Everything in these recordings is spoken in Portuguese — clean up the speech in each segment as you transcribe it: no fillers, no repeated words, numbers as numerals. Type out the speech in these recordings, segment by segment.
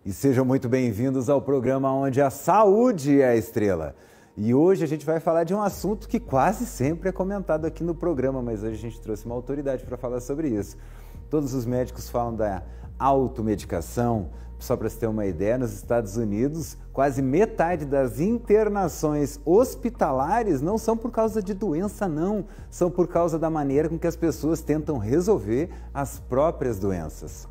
E sejam muito bem-vindos ao programa onde a saúde é a estrela. E hoje a gente vai falar de um assunto que quase sempre é comentado aqui no programa, mas hoje a gente trouxe uma autoridade para falar sobre isso. Todos os médicos falam da automedicação. Só para você ter uma ideia, nos Estados Unidos, quase metade das internações hospitalares não são por causa de doença, não. São por causa da maneira com que as pessoas tentam resolver as próprias doenças.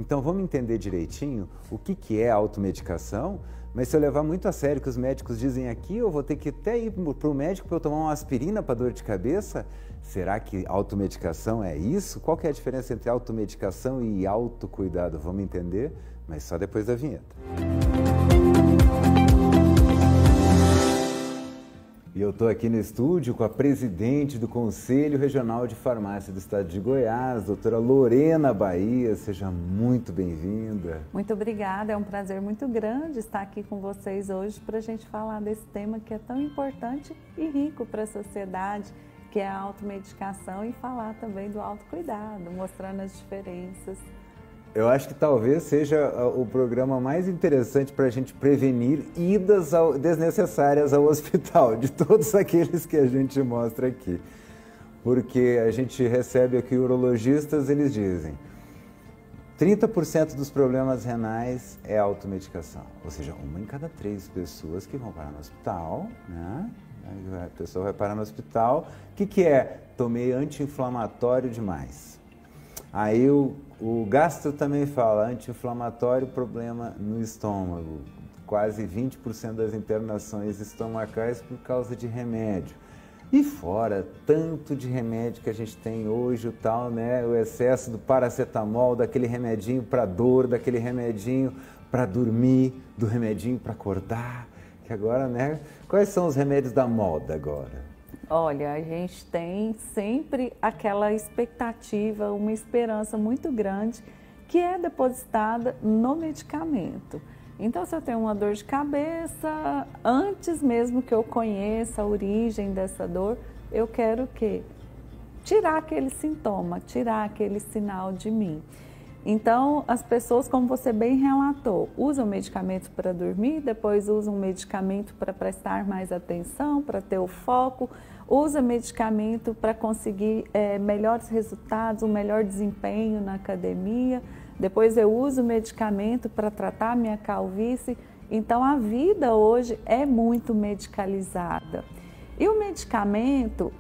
Então vamos entender direitinho o que é automedicação, mas se eu levar muito a sério o que os médicos dizem aqui, eu vou ter que até ir para o médico para eu tomar uma aspirina para dor de cabeça? Será que automedicação é isso? Qual que é a diferença entre automedicação e autocuidado? Vamos entender, mas só depois da vinheta. E eu estou aqui no estúdio com a presidente do Conselho Regional de Farmácia do Estado de Goiás, doutora Lorena Bahia. Seja muito bem-vinda. Muito obrigada, é um prazer muito grande estar aqui com vocês hoje para a gente falar desse tema que é tão importante e rico para a sociedade, que é a automedicação, e falar também do autocuidado, mostrando as diferenças. Eu acho que talvez seja o programa mais interessante para a gente prevenir idas desnecessárias ao hospital, de todos aqueles que a gente mostra aqui. Porque a gente recebe aqui urologistas, eles dizem 30% dos problemas renais é automedicação. Ou seja, 1 em cada 3 pessoas que vão parar no hospital, né? A pessoa vai parar no hospital. O que é? Tomei anti-inflamatório demais. Aí o gastro também fala, anti-inflamatório, problema no estômago. Quase 20% das internações estomacais por causa de remédio. E fora tanto de remédio que a gente tem hoje, o tal, né? O excesso do paracetamol, daquele remedinho para dor, daquele remedinho para dormir, do remedinho para acordar. Que agora, né? Quais são os remédios da moda agora? Olha, a gente tem sempre aquela expectativa, uma esperança muito grande que é depositada no medicamento. Então, se eu tenho uma dor de cabeça, antes mesmo que eu conheça a origem dessa dor, eu quero o quê? Tirar aquele sintoma, tirar aquele sinal de mim. Então, as pessoas, como você bem relatou, usam medicamento para dormir, depois usam medicamento para prestar mais atenção, para ter o foco, usa medicamento para conseguir melhores resultados, um melhor desempenho na academia, depois eu uso medicamento para tratar minha calvície. Então, a vida hoje é muito medicalizada. E o medicamento,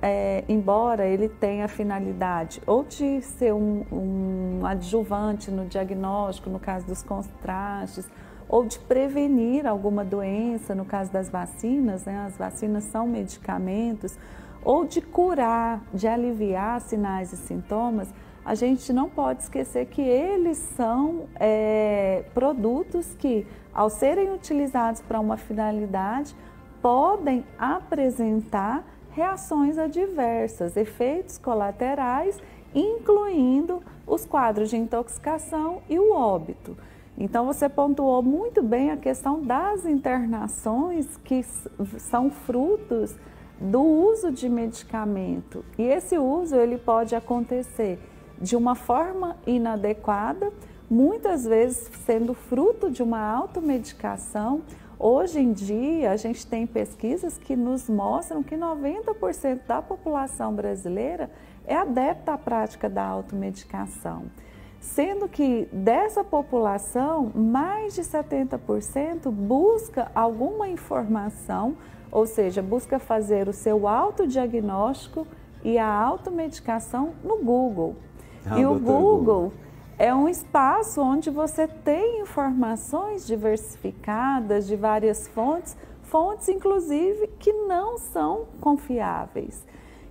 embora ele tenha a finalidade ou de ser um adjuvante no diagnóstico, no caso dos contrastes, ou de prevenir alguma doença, no caso das vacinas, né? As vacinas são medicamentos, ou de curar, de aliviar sinais e sintomas, a gente não pode esquecer que eles são produtos que, ao serem utilizados para uma finalidade, podem apresentar reações adversas, efeitos colaterais, incluindo os quadros de intoxicação e o óbito. Então, você pontuou muito bem a questão das internações que são frutos do uso de medicamento. E esse uso ele pode acontecer de uma forma inadequada, muitas vezes sendo fruto de uma automedicação. Hoje em dia, a gente tem pesquisas que nos mostram que 90% da população brasileira é adepta à prática da automedicação. Sendo que dessa população, mais de 70% busca alguma informação, ou seja, busca fazer o seu autodiagnóstico e a automedicação no Google. E o Google é um espaço onde você tem informações diversificadas de várias fontes, fontes inclusive que não são confiáveis.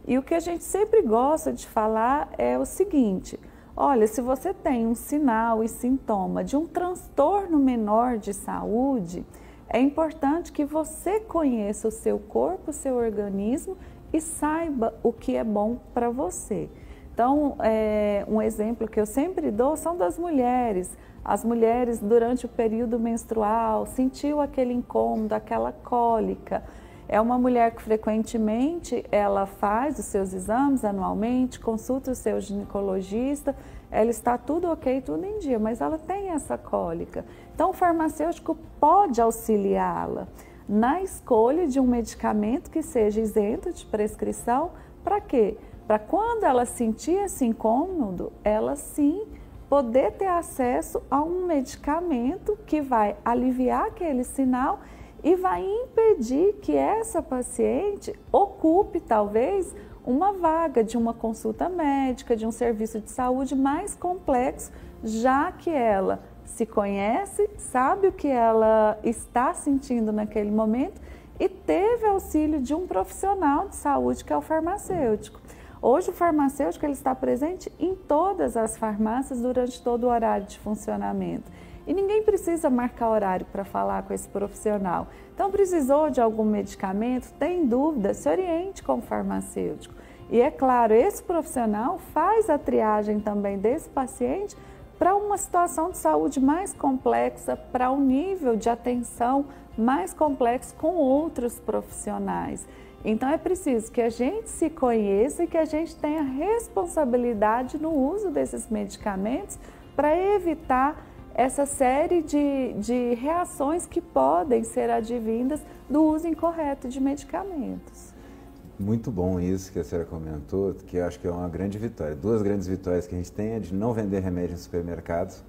E o que a gente sempre gosta de falar é o seguinte: olha, se você tem um sinal e sintoma de um transtorno menor de saúde, é importante que você conheça o seu corpo, o seu organismo e saiba o que é bom para você. Então, um exemplo que eu sempre dou são das mulheres. As mulheres, durante o período menstrual, sentiu aquele incômodo, aquela cólica. É uma mulher que frequentemente ela faz os seus exames anualmente, consulta o seu ginecologista ela está tudo ok, tudo em dia, mas ela tem essa cólica. Então, o farmacêutico pode auxiliá-la na escolha de um medicamento que seja isento de prescrição. Para quê? Para quando ela sentir esse incômodo, ela sim poder ter acesso a um medicamento que vai aliviar aquele sinal e vai impedir que essa paciente ocupe, talvez, uma vaga de uma consulta médica, de um serviço de saúde mais complexo, já que ela se conhece, sabe o que ela está sentindo naquele momento e teve auxílio de um profissional de saúde, que é o farmacêutico. Hoje o farmacêutico ele está presente em todas as farmácias durante todo o horário de funcionamento. E ninguém precisa marcar horário para falar com esse profissional. Então, precisou de algum medicamento, tem dúvida, se oriente com o farmacêutico. E é claro, esse profissional faz a triagem também desse paciente para uma situação de saúde mais complexa, para um nível de atenção mais complexo com outros profissionais. Então, é preciso que a gente se conheça e que a gente tenha responsabilidade no uso desses medicamentos para evitar essa série de reações que podem ser advindas do uso incorreto de medicamentos. Muito bom isso que a senhora comentou, que eu acho que é uma grande vitória. Duas grandes vitórias que a gente tem é de não vender remédio em supermercados.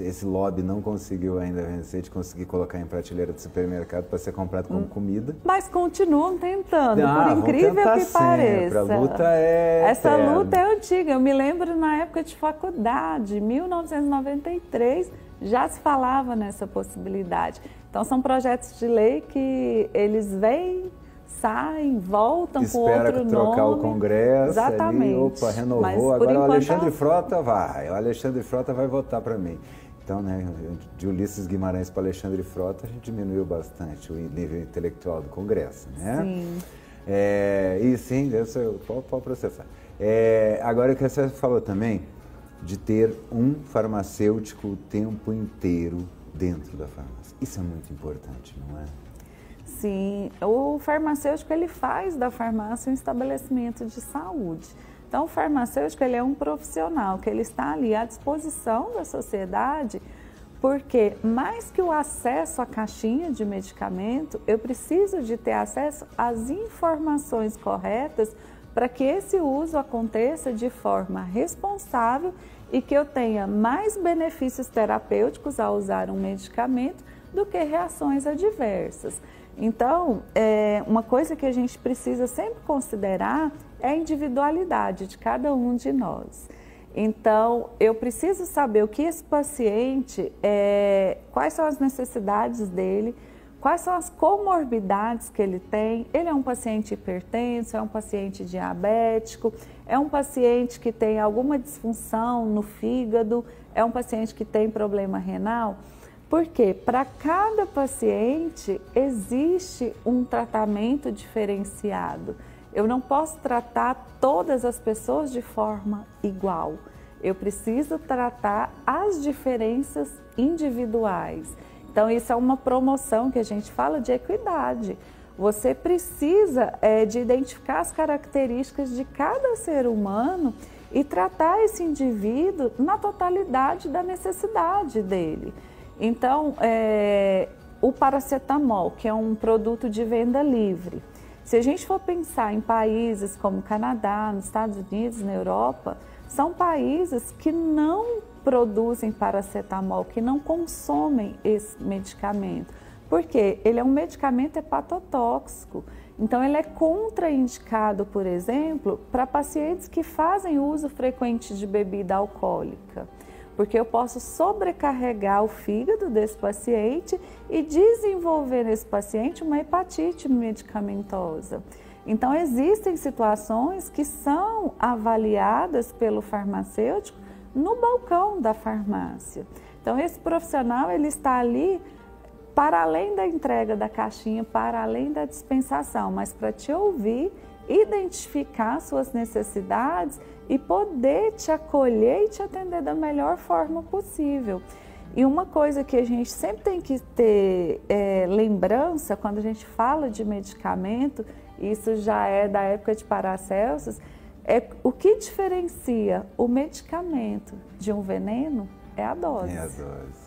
Esse lobby não conseguiu ainda vencer de conseguir colocar em prateleira de supermercado para ser comprado como comida. Mas continuam tentando, por incrível que pareça. A luta é Essa eterna. luta é antiga. Eu me lembro na época de faculdade, 1993, já se falava nessa possibilidade. Então são projetos de lei que eles vêm, saem, voltam com outro nome. Espera trocar o Congresso. Exatamente. Ali, opa, renovou. Mas, agora o Alexandre Frota vai. O Alexandre Frota vai votar para mim. Então, né, de Ulisses Guimarães para Alexandre Frota, a gente diminuiu bastante o nível intelectual do Congresso, né? Sim. E sim, pode processar. Agora o que você falou também, de ter um farmacêutico o tempo inteiro dentro da farmácia. Isso é muito importante, não é? Sim, o farmacêutico ele faz da farmácia um estabelecimento de saúde. Então, o farmacêutico ele é um profissional que ele está ali à disposição da sociedade, porque mais que o acesso à caixinha de medicamento, eu preciso de ter acesso às informações corretas para que esse uso aconteça de forma responsável e que eu tenha mais benefícios terapêuticos ao usar um medicamento do que reações adversas. Então, uma coisa que a gente precisa sempre considerar é a individualidade de cada um de nós. Então, eu preciso saber o que esse paciente, quais são as necessidades dele, quais são as comorbidades que ele tem. Ele é um paciente hipertenso, é um paciente diabético, é um paciente que tem alguma disfunção no fígado, é um paciente que tem problema renal. Porque para cada paciente existe um tratamento diferenciado. Eu não posso tratar todas as pessoas de forma igual. Eu preciso tratar as diferenças individuais. Então, isso é uma promoção que a gente fala de equidade. Você precisa de identificar as características de cada ser humano e tratar esse indivíduo na totalidade da necessidade dele. Então, o paracetamol, que é um produto de venda livre, se a gente for pensar em países como Canadá, nos Estados Unidos, na Europa, são países que não produzem paracetamol, que não consomem esse medicamento, porque ele é um medicamento hepatotóxico. Então, ele é contraindicado, por exemplo, para pacientes que fazem uso frequente de bebida alcoólica. Porque eu posso sobrecarregar o fígado desse paciente e desenvolver nesse paciente uma hepatite medicamentosa. Então, existem situações que são avaliadas pelo farmacêutico no balcão da farmácia. Então, esse profissional ele está ali para além da entrega da caixinha, para além da dispensação, mas para te ouvir, identificar suas necessidades e poder te acolher e te atender da melhor forma possível. E uma coisa que a gente sempre tem que ter lembrança quando a gente fala de medicamento, isso já é da época de Paracelsus, O que diferencia o medicamento de um veneno é a dose. É a dose.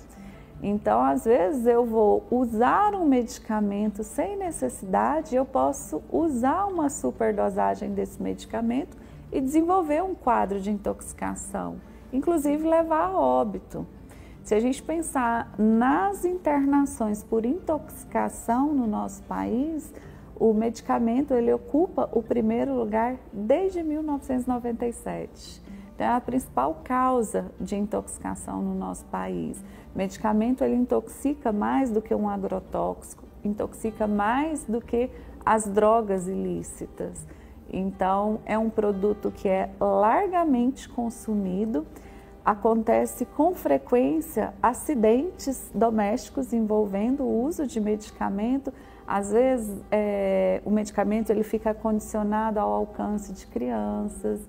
Então, às vezes, eu vou usar um medicamento sem necessidade, eu posso usar uma superdosagem desse medicamento e desenvolver um quadro de intoxicação, inclusive levar a óbito. Se a gente pensar nas internações por intoxicação no nosso país, o medicamento ele ocupa o primeiro lugar desde 1997. Então, é a principal causa de intoxicação no nosso país. O medicamento ele intoxica mais do que um agrotóxico, intoxica mais do que as drogas ilícitas. Então, é um produto que é largamente consumido. Acontece com frequência acidentes domésticos envolvendo o uso de medicamento. Às vezes, o medicamento ele fica condicionado ao alcance de crianças,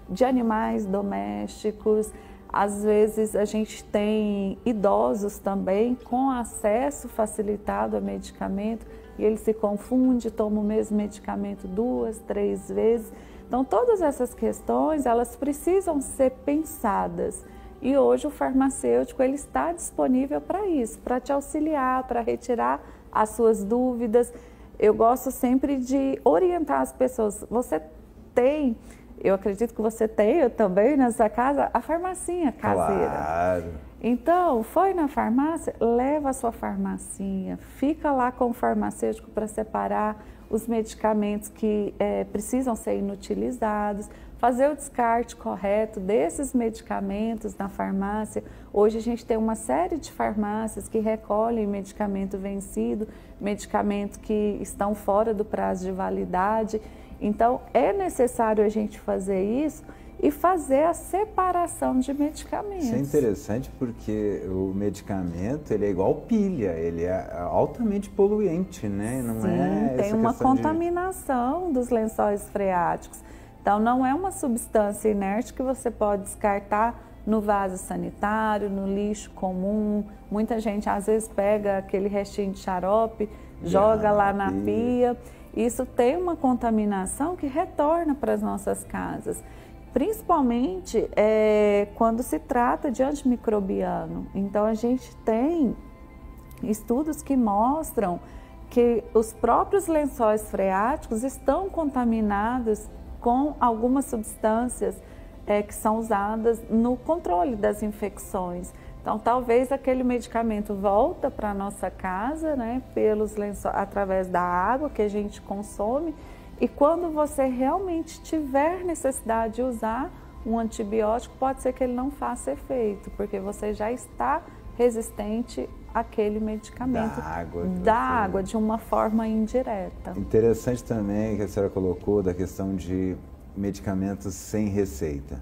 de animais domésticos. Às vezes, a gente tem idosos também com acesso facilitado a medicamento e ele se confunde, toma o mesmo medicamento 2, 3 vezes. Então, todas essas questões, elas precisam ser pensadas. E hoje o farmacêutico ele está disponível para isso, para te auxiliar, para retirar as suas dúvidas. Eu gosto sempre de orientar as pessoas. Você tem, eu acredito que você tenha também nessa casa, a farmacinha caseira. Claro. Então, foi na farmácia, leva a sua farmacinha, fica lá com o farmacêutico para separar os medicamentos que precisam ser inutilizados, fazer o descarte correto desses medicamentos na farmácia. Hoje a gente tem uma série de farmácias que recolhem medicamento vencido, medicamentos que estão fora do prazo de validade. Então, é necessário a gente fazer isso e fazer a separação de medicamentos. Isso é interessante porque o medicamento ele é igual pilha, ele é altamente poluente, né? Não Sim, tem uma contaminação dos lençóis freáticos. Então, não é uma substância inerte que você pode descartar no vaso sanitário, no lixo comum. Muita gente, às vezes, pega aquele restinho de xarope, joga lá na pia. Isso tem uma contaminação que retorna para as nossas casas. Principalmente quando se trata de antimicrobiano. Então, a gente tem estudos que mostram que os próprios lençóis freáticos estão contaminados com algumas substâncias que são usadas no controle das infecções. Então, talvez aquele medicamento volta para a nossa casa, né, pelos lençóis, através da água que a gente consome, e quando você realmente tiver necessidade de usar um antibiótico, pode ser que ele não faça efeito, porque você já está resistente àquele medicamento da água de uma forma indireta. Interessante também que a senhora colocou da questão de medicamentos sem receita.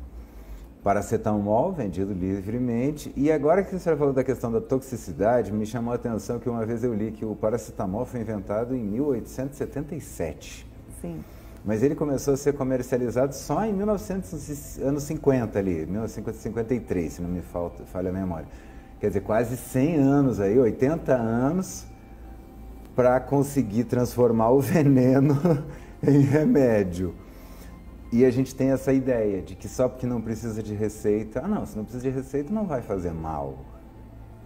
Paracetamol vendido livremente, e agora que a senhora falou da questão da toxicidade, me chamou a atenção que uma vez eu li que o paracetamol foi inventado em 1877. Sim. Mas ele começou a ser comercializado só em anos 50 ali, 1953, se não me falha a memória. Quer dizer, quase 100 anos aí, 80 anos, para conseguir transformar o veneno em remédio. E a gente tem essa ideia de que só porque não precisa de receita, se não precisa de receita não vai fazer mal.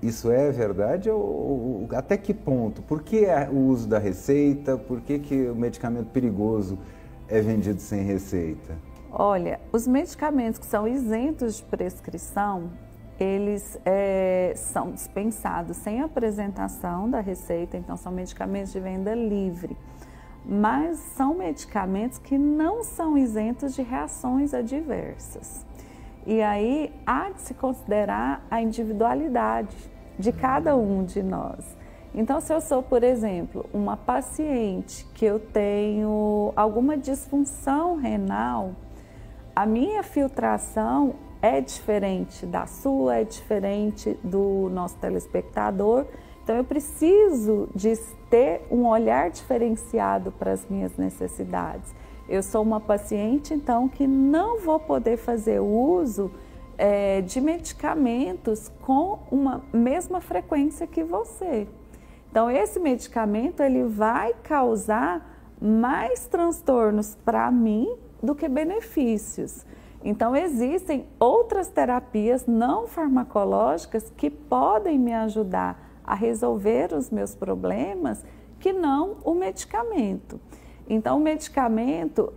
Isso é verdade ou até que ponto? Por que o uso da receita? Por que o medicamento perigoso é vendido sem receita? Olha, os medicamentos que são isentos de prescrição, eles são dispensados sem apresentação da receita, então são medicamentos de venda livre. Mas são medicamentos que não são isentos de reações adversas. E aí há de se considerar a individualidade de cada um de nós. Então, se eu sou, por exemplo, uma paciente que eu tenho alguma disfunção renal, a minha filtração é diferente da sua, é diferente do nosso telespectador. Então, eu preciso de ter um olhar diferenciado para as minhas necessidades. Eu sou uma paciente, então, que não vou poder fazer uso de medicamentos com uma mesma frequência que você. Então, esse medicamento ele vai causar mais transtornos para mim do que benefícios. Então, existem outras terapias não farmacológicas que podem me ajudar a resolver os meus problemas que não o medicamento. Então, o medicamento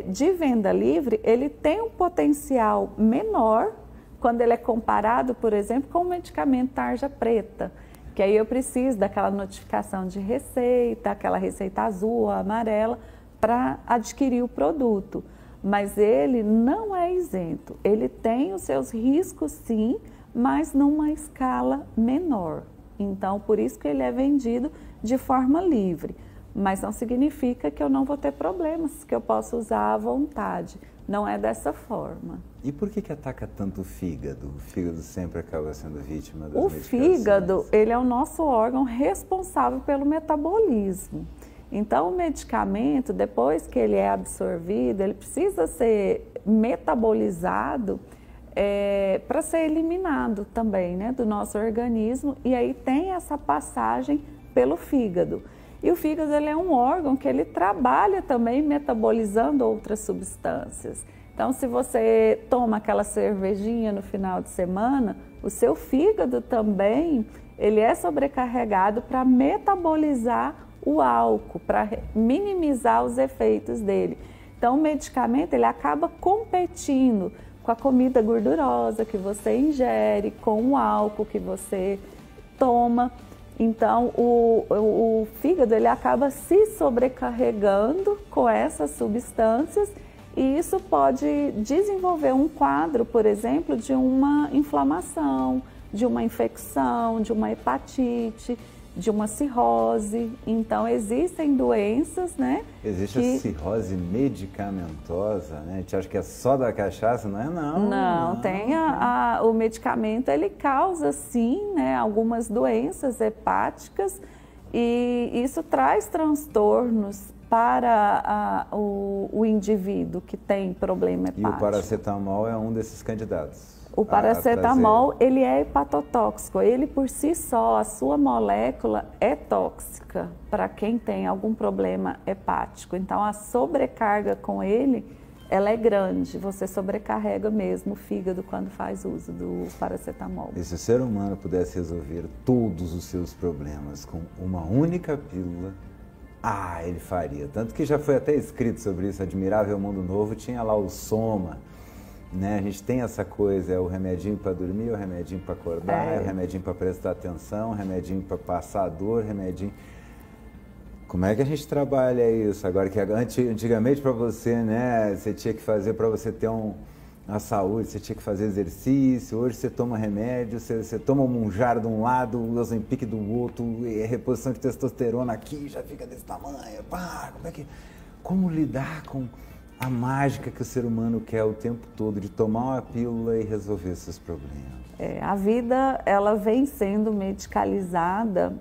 de venda livre, ele tem um potencial menor quando ele é comparado, por exemplo, com o medicamento tarja preta, que aí eu preciso daquela notificação de receita, aquela receita azul ou amarela, para adquirir o produto. Mas ele não é isento, ele tem os seus riscos sim, mas numa escala menor. Então, por isso que ele é vendido de forma livre. Mas não significa que eu não vou ter problemas, que eu posso usar à vontade. Não é dessa forma. E por que ataca tanto o fígado? O fígado sempre acaba sendo vítima das medicações. O fígado, ele é o nosso órgão responsável pelo metabolismo. Então, o medicamento, depois que ele é absorvido, ele precisa ser metabolizado para ser eliminado também, né, do nosso organismo. E aí tem essa passagem pelo fígado. E o fígado, ele é um órgão que ele trabalha também metabolizando outras substâncias. Então, se você toma aquela cervejinha no final de semana, o seu fígado também, ele é sobrecarregado para metabolizar o álcool, para minimizar os efeitos dele. Então, o medicamento, ele acaba competindo com a comida gordurosa que você ingere, com o álcool que você toma. Então, o fígado, ele acaba se sobrecarregando com essas substâncias e isso pode desenvolver um quadro, por exemplo, de uma inflamação, de uma infecção, de uma hepatite, de uma cirrose. Então, existem doenças, né? Existe a cirrose medicamentosa, né? A gente acha que é só da cachaça, não é não. Não, tem o medicamento, ele causa sim, né, algumas doenças hepáticas e isso traz transtornos para o indivíduo que tem problema hepático. E o paracetamol é um desses candidatos. O paracetamol, ele é hepatotóxico, ele por si só, a sua molécula é tóxica para quem tem algum problema hepático. Então, a sobrecarga com ele, ela é grande, você sobrecarrega mesmo o fígado quando faz uso do paracetamol. E se o ser humano pudesse resolver todos os seus problemas com uma única pílula, ele faria. Tanto que já foi até escrito sobre isso, Admirável Mundo Novo, tinha lá o Soma, né? A gente tem essa coisa, é o remedinho para dormir, é o remedinho para acordar, é o remedinho para prestar atenção, o remedinho para passar a dor, remedinho... Como é que a gente trabalha isso? Agora que antigamente para você, né, você tinha que fazer para você ter a saúde, você tinha que fazer exercício, hoje você toma remédio, você toma um Mounjaro de um lado, o Ozempic do outro, e a reposição de testosterona aqui já fica desse tamanho, como lidar com a mágica que o ser humano quer o tempo todo, de tomar uma pílula e resolver seus problemas? A vida, ela vem sendo medicalizada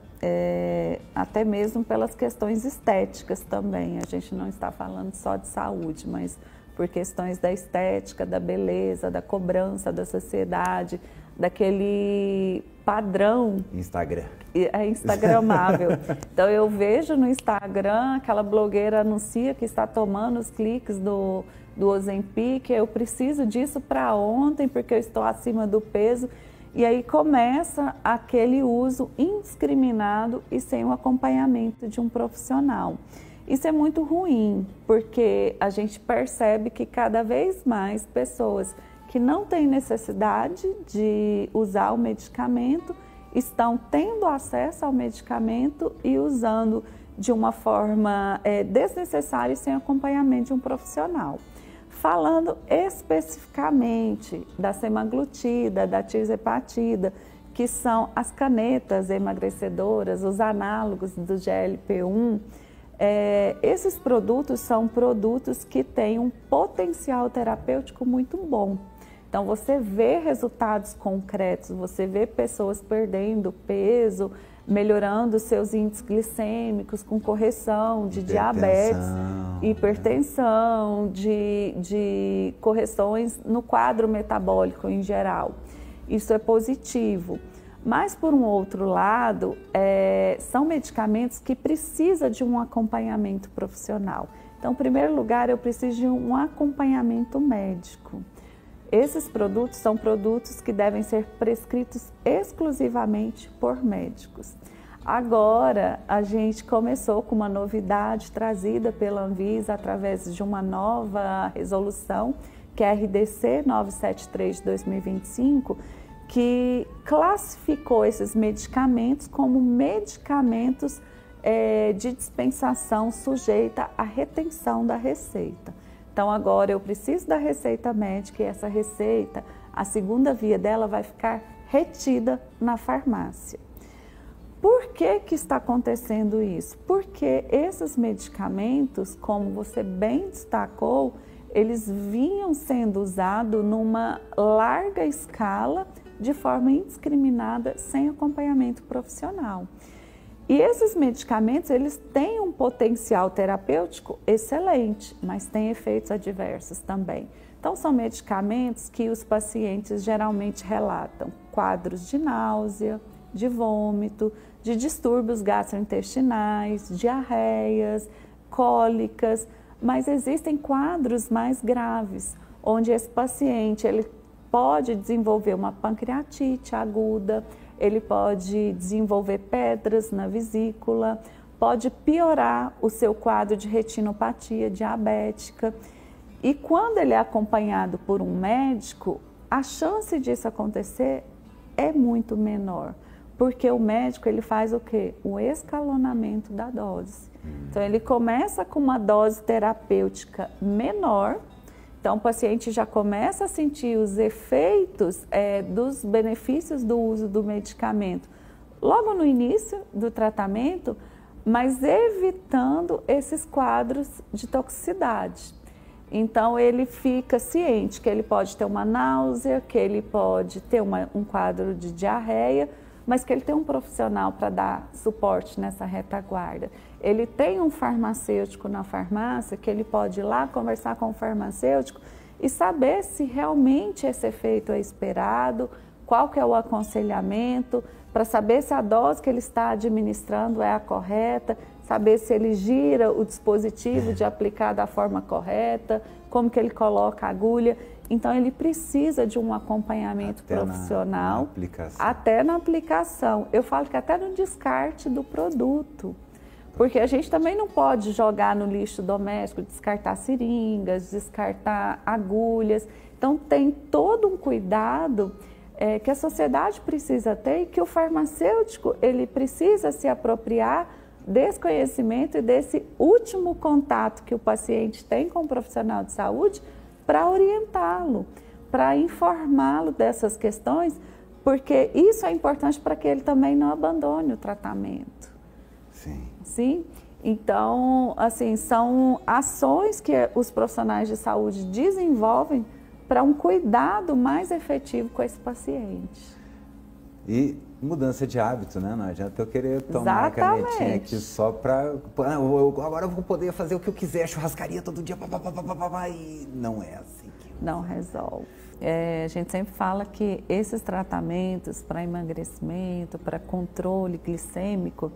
até mesmo pelas questões estéticas também. A gente não está falando só de saúde, mas por questões da estética, da beleza, da cobrança da sociedade, daquele padrão. Instagram. É instagramável. Então, eu vejo no Instagram, aquela blogueira anuncia que está tomando os cliques do Ozempic, eu preciso disso para ontem porque eu estou acima do peso. E aí começa aquele uso indiscriminado e sem o acompanhamento de um profissional. Isso é muito ruim, porque a gente percebe que cada vez mais pessoas que não têm necessidade de usar o medicamento estão tendo acesso ao medicamento e usando de uma forma desnecessária e sem acompanhamento de um profissional. Falando especificamente da semaglutida, da tirzepatida, que são as canetas emagrecedoras, os análogos do GLP-1, esses produtos são produtos que têm um potencial terapêutico muito bom. Então, você vê resultados concretos, você vê pessoas perdendo peso, melhorando seus índices glicêmicos, com correção de diabetes, hipertensão, de correções no quadro metabólico em geral. Isso é positivo. Mas, por um outro lado, são medicamentos que precisam de um acompanhamento profissional. Então, em primeiro lugar, eu preciso de um acompanhamento médico. Esses produtos são produtos que devem ser prescritos exclusivamente por médicos. Agora, a gente começou com uma novidade trazida pela Anvisa através de uma nova resolução, que é a RDC 973 de 2025, que classificou esses medicamentos como medicamentos de dispensação sujeita à retenção da receita. Então, agora eu preciso da receita médica e essa receita, a segunda via dela vai ficar retida na farmácia. Por que que está acontecendo isso? Porque esses medicamentos, como você bem destacou, eles vinham sendo usados numa larga escala, de forma indiscriminada, sem acompanhamento profissional. E esses medicamentos, eles têm um potencial terapêutico excelente, mas têm efeitos adversos também. Então, são medicamentos que os pacientes geralmente relatam quadros de náusea, de vômito, de distúrbios gastrointestinais, diarreias, cólicas, mas existem quadros mais graves, onde esse paciente ele pode desenvolver uma pancreatite aguda, ele pode desenvolver pedras na vesícula, pode piorar o seu quadro de retinopatia diabética. E quando ele é acompanhado por um médico, a chance disso acontecer é muito menor, porque o médico ele faz o quê? O escalonamento da dose. Então ele começa com uma dose terapêutica menor, então o paciente já começa a sentir os efeitos dos benefícios do uso do medicamento logo no início do tratamento, mas evitando esses quadros de toxicidade. Então ele fica ciente que ele pode ter uma náusea, que ele pode ter um quadro de diarreia, mas que ele tem um profissional para dar suporte nessa retaguarda. Ele tem um farmacêutico na farmácia que ele pode ir lá conversar com o farmacêutico e saber se realmente esse efeito é esperado, qual que é o aconselhamento, para saber se a dose que ele está administrando é a correta, saber se ele gira o dispositivo de aplicar da forma correta, como que ele coloca a agulha. Então, ele precisa de um acompanhamento profissional, até na aplicação. Eu falo que até no descarte do produto, porque a gente também não pode jogar no lixo doméstico, descartar seringas, descartar agulhas. Então, tem todo um cuidado que a sociedade precisa ter e que o farmacêutico ele precisa se apropriar desse conhecimento e desse último contato que o paciente tem com o profissional de saúde, para orientá-lo, para informá-lo dessas questões, porque isso é importante para que ele também não abandone o tratamento. Sim. Sim? Então, assim, são ações que os profissionais de saúde desenvolvem para um cuidado mais efetivo com esse paciente. E mudança de hábito, né? Não adianta eu querer tomar a canetinha aqui só para... Agora eu vou poder fazer o que eu quiser, churrascaria todo dia, e não é assim. Não resolve. A gente sempre fala que esses tratamentos para emagrecimento, para controle glicêmico,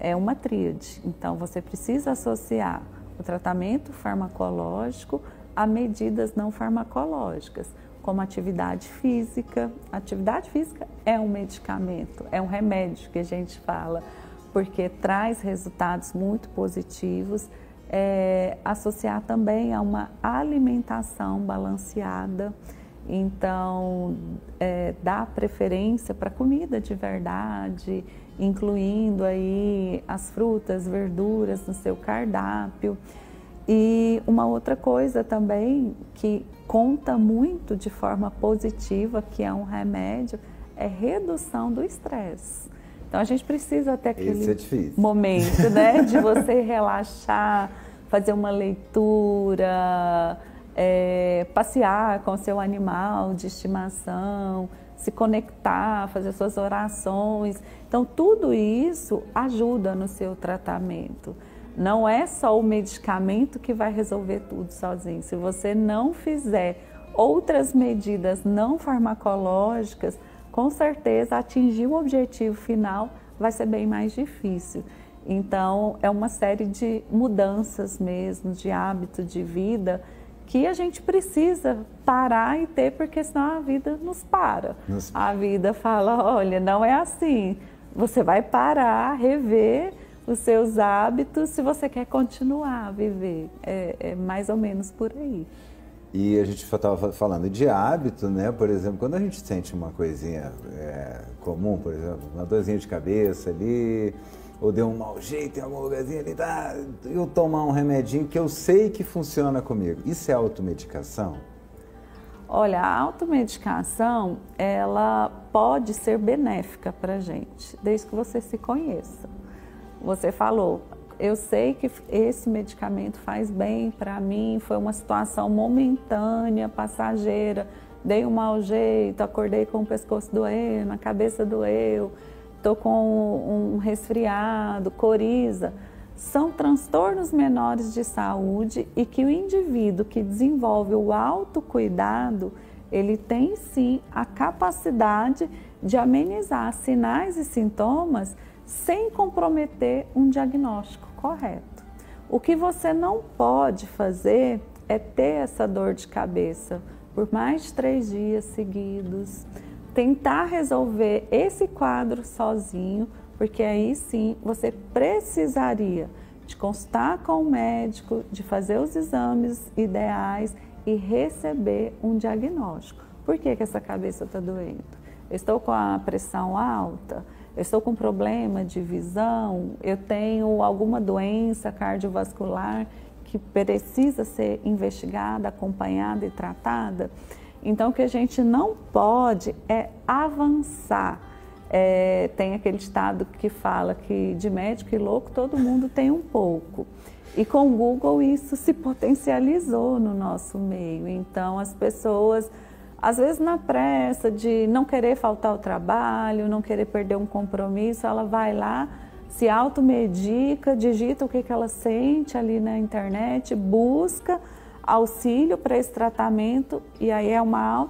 é uma tríade. Então, você precisa associar o tratamento farmacológico a medidas não farmacológicas, como atividade física. Atividade física é um medicamento, é um remédio que a gente fala, porque traz resultados muito positivos. Associar também a uma alimentação balanceada, então dar preferência para comida de verdade, incluindo aí as frutas, verduras no seu cardápio. E uma outra coisa também que conta muito de forma positiva, que é um remédio, é redução do estresse. Então a gente precisa ter aquele momento, né, de você relaxar, fazer uma leitura, passear com o seu animal de estimação, se conectar, fazer suas orações. Então tudo isso ajuda no seu tratamento. Não é só o medicamento que vai resolver tudo sozinho. Se você não fizer outras medidas não farmacológicas, com certeza atingir o objetivo final vai ser bem mais difícil. Então, é uma série de mudanças mesmo, de hábito de vida, que a gente precisa parar e ter, porque senão a vida nos para. A vida fala, olha, não é assim. Você vai parar, rever os seus hábitos se você quer continuar a viver. É mais ou menos por aí. E a gente estava falando de hábito, né? Por exemplo, quando a gente sente uma coisinha comum, por exemplo, uma dorzinha de cabeça ali, ou deu um mau jeito em algum lugarzinho ali, eu tomar um remedinho que eu sei que funciona comigo. Isso é automedicação? Olha, a automedicação, ela pode ser benéfica para a gente, desde que você se conheça. Você falou, eu sei que esse medicamento faz bem para mim, foi uma situação momentânea, passageira, dei um mau jeito, acordei com o pescoço doendo, a cabeça doeu, estou com um resfriado, coriza. São transtornos menores de saúde e que o indivíduo que desenvolve o autocuidado, ele tem sim a capacidade de amenizar sinais e sintomas sem comprometer um diagnóstico correto. O que você não pode fazer é ter essa dor de cabeça por mais de 3 dias seguidos, tentar resolver esse quadro sozinho, porque aí sim você precisaria de consultar com o médico, de fazer os exames ideais e receber um diagnóstico. Por que essa cabeça está doendo? Eu estou com a pressão alta? Eu estou com problema de visão? Eu tenho alguma doença cardiovascular que precisa ser investigada, acompanhada e tratada? Então, o que a gente não pode é avançar. Tem aquele ditado que fala que de médico e louco todo mundo tem um pouco. E com o Google isso se potencializou no nosso meio. Então as pessoas, às vezes na pressa de não querer faltar ao trabalho, não querer perder um compromisso, ela vai lá, se automedica, digita o que ela sente ali na internet, busca auxílio para esse tratamento e aí é uma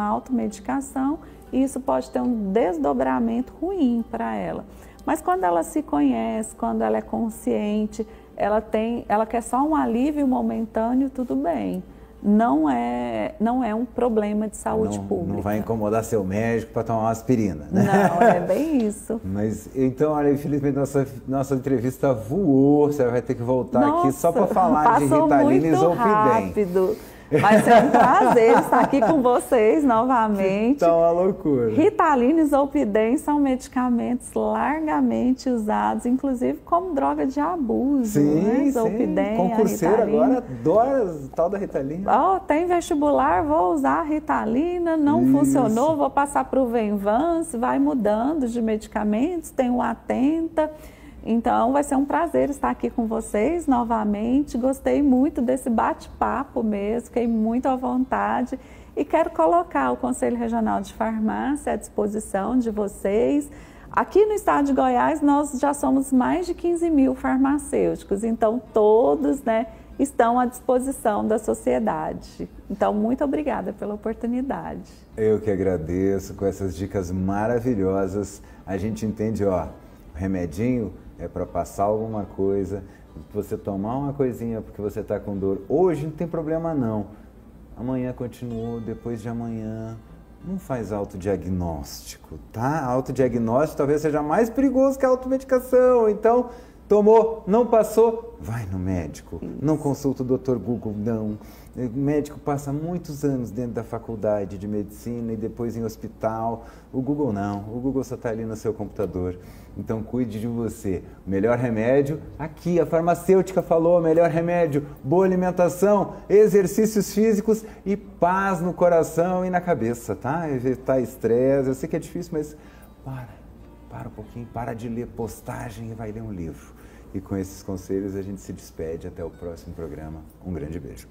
automedicação. E isso pode ter um desdobramento ruim para ela. Mas quando ela se conhece, quando ela é consciente, ela quer só um alívio momentâneo, tudo bem. Não é um problema de saúde pública. Não vai incomodar seu médico para tomar uma aspirina, né? Não, é bem isso. Mas então, olha, infelizmente nossa entrevista voou, você vai ter que voltar aqui só para falar de Ritalina e Zolpidem. Rápido. Vai ser um prazer estar aqui com vocês novamente. Tá uma loucura. Ritalina e Zolpidem são medicamentos largamente usados, inclusive como droga de abuso. Sim, né? Zolpidem, concurseiro agora adora o tal da Ritalina. Tem vestibular, vou usar a Ritalina, não funcionou, vou passar para o Venvance, vai mudando de medicamentos, tem o Atenta. Então, vai ser um prazer estar aqui com vocês novamente. Gostei muito desse bate-papo mesmo, fiquei muito à vontade. E quero colocar o Conselho Regional de Farmácia à disposição de vocês. Aqui no estado de Goiás, nós já somos mais de 15 mil farmacêuticos. Então, todos estão à disposição da sociedade. Então, muito obrigada pela oportunidade. Eu que agradeço com essas dicas maravilhosas. A gente entende, o remedinho é para passar alguma coisa, você tomar uma coisinha porque você está com dor. Hoje não tem problema não, amanhã continua, depois de amanhã. Não faz autodiagnóstico, tá? Autodiagnóstico talvez seja mais perigoso que a automedicação. Então, tomou, não passou, vai no médico. Isso. Não consulta o Dr. Google, não. O médico passa muitos anos dentro da faculdade de medicina e depois em hospital. O Google não, o Google só está ali no seu computador. Então cuide de você. O melhor remédio, aqui a farmacêutica falou, o melhor remédio, boa alimentação, exercícios físicos e paz no coração e na cabeça, tá? Evitar estresse, eu sei que é difícil, mas para um pouquinho, para de ler postagem e vai ler um livro. E com esses conselhos a gente se despede, até o próximo programa. Um grande beijo.